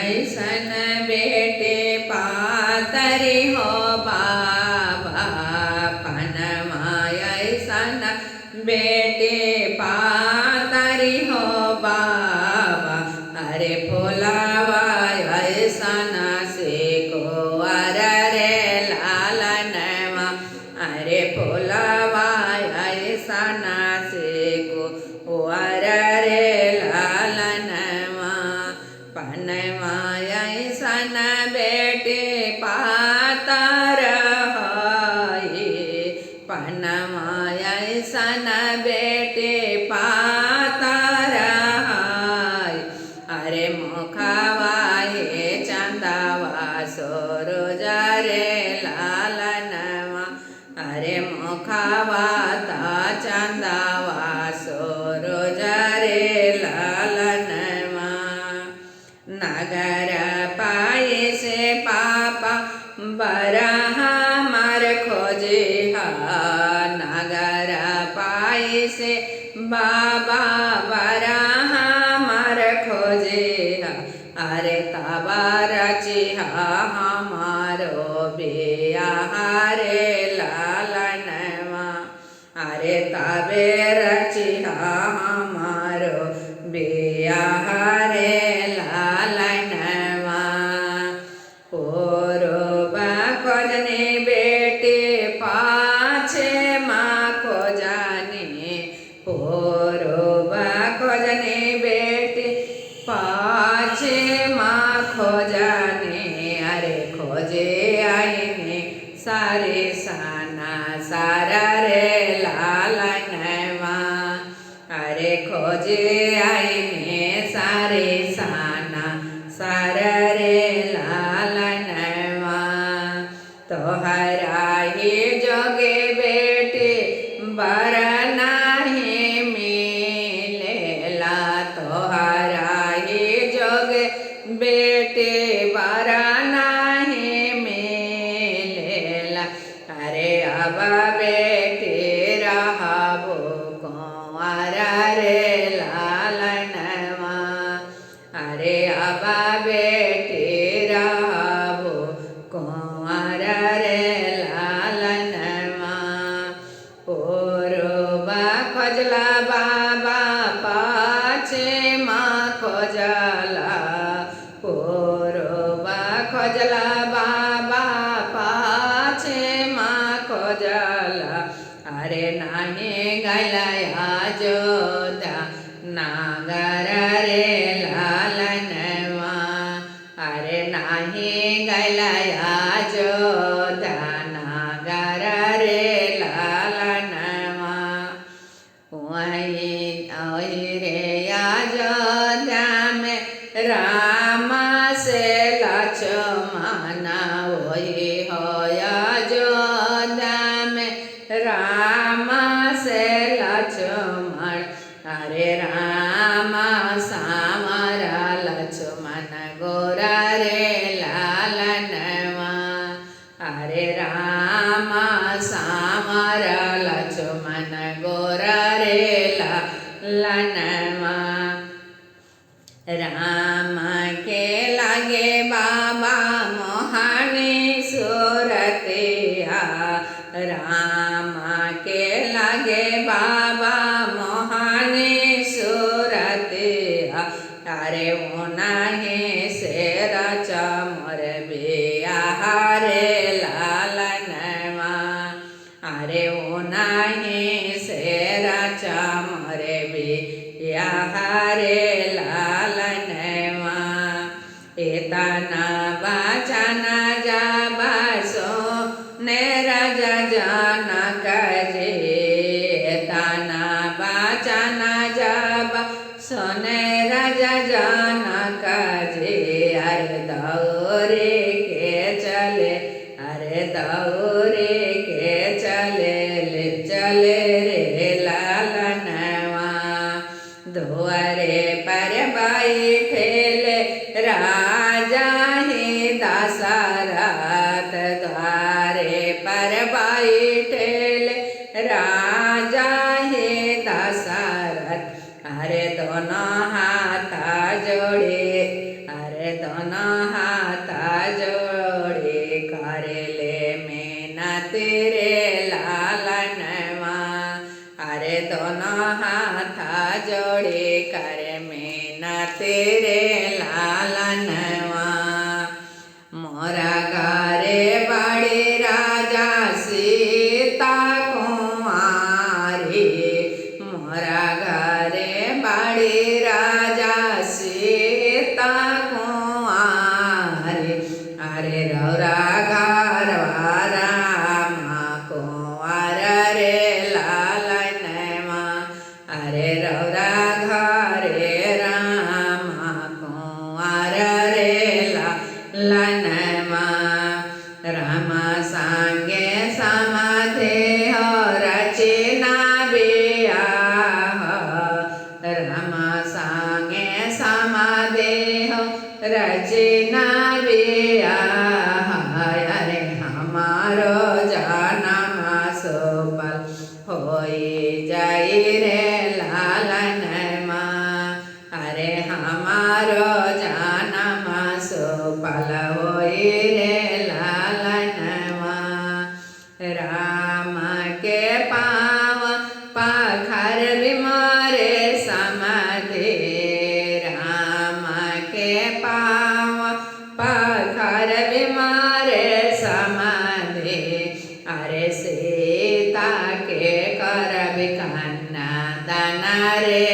ऐसन बेटे पातरी हो बाबा, पनमा ऐसन बेटे पातरी हो बाबा। अरे फुलावा ऐसन से को अरे लालनवा, अरे फुलावा ऐसन से को अरे लालनवा। पनमा ऐसन बेटे पातर है, पनमा ऐसन बेटे पातर है। अरे मुखवा हे चंदावा सूरज रे लालनवा, अरे मुखवा ता चंदावा सूरज रे लालनवा। नगर पाए से पापा बरहा मर खोजे हा, नगर पाए से बाबा बरहा मर खोजे हा। अरे तबा रचिहा हमारो बियाह रे लालनवा, अरे तबे रचिहा हमारो बियाह रे लालनवा। पूर्वा खोजने बेटे पाछे माँ को जाने, पूर्वा खोजने बेटे पाछे माँ खो जाने। अरे खोजे आईने सारे साना सारा रे लालनवा, अरे खोजे आईने सारे साना सारा रे लालनवा। तोहरा ही जोगे बेटे बर नाही मिलेला, तोहरा ही जोगे बेटे बर नाही मिलेला। अरे अब बेटे रहबो कुंवर रे लालनवा, अरे अब बेटे रहबो कुंवर रे लालनवा। पूर्वा खोजला बाबा पाछे माँ खोजला, पूर्वा खोजला बाबा पाछे माँ खोजला। अरे नाही गलया जोधा नागर रे लालनवा, अरे नाही गलया जोधा नागर रे लालनवा। वही रे अयोध्या में राम से लक्ष्मण, वही हो अयोध्या में राम से लक्ष्मण। अरे राम सामर लक्ष्मण गोरा रे लालनवा, अरे राम सामर लक्ष्मण गोरा रे लालनवा। राम के लागे बाबा मोहनी सूरतिया, राम के लागे बाबा मोहनी सूरतिया। अरे उन्हीं से रचा मोर बियाह रे लालनवा, अरे उन्हीं से रचा मोर बियाह रे लालनवा। इतना बचन जब सोने राजा जनक जी, इतना बचन जब सोने राजा जनक जी। अरे दौड़े के चले, अरे दौड़े के चले रे लालनवा। दुआरे पर बैठेले राजा ही दशरथ, द्वारे पर बैठेले राजा ही दशरथ। अरे दोनों हाथ जोड़े अरे दोनों हाथ जोड़े करे मिनती रे लालनवा मोरा घरे बड़ी राजा सीता कुंवारी मोरा घरे बड़ी राजा सीता कुंवारी अरे रौरा घरवा रामा कुंवर रे लालनवा अरे रौरा घरे रामा कुंवर रे लालनवा रामा सांगे समाधे हो रचना बियाह रामा सांगे समाधे हो रचना बियाह अरे हमारो जन्म सफल होई जाई रे लालनवा अरे हमारो जन्म सफल होई रे लालनवा राम के पाव पाखर बिमारे समाधि राम के पाव पाखर बिमारे समाधि अरे सीता के कर कन्ना दाना रे